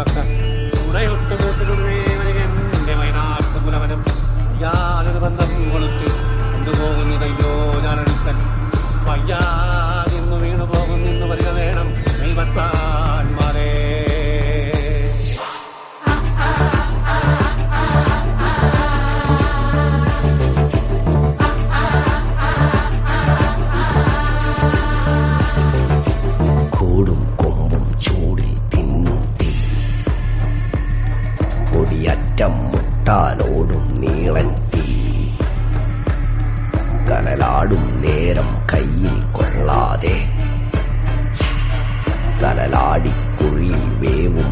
കാക്ക ഉടയൊട്ട് കൂട്ടിനുടനെ എന്റെ വയനാട്ട് പുലവനം യാതൊരു ബന്ധം കൊളുത്തി കൊണ്ടുപോകുന്നതയ്യോ ഞാനെടുക്കൻ വയ്യാതിന്നു വീണു പോകുന്നിന്ന് വരിക വേണം ദൈവത്താന്മാരേ. കൂടും കൊമ്പും ചൂടിൽ തിന്നും തീ കൊടിയറ്റം മുട്ടാലോടും നീളൻ തീ കനലാടും നേരം കയ്യിൽ കൊള്ളാതെ കനലാടിക്കുഴിയിൽ വേവും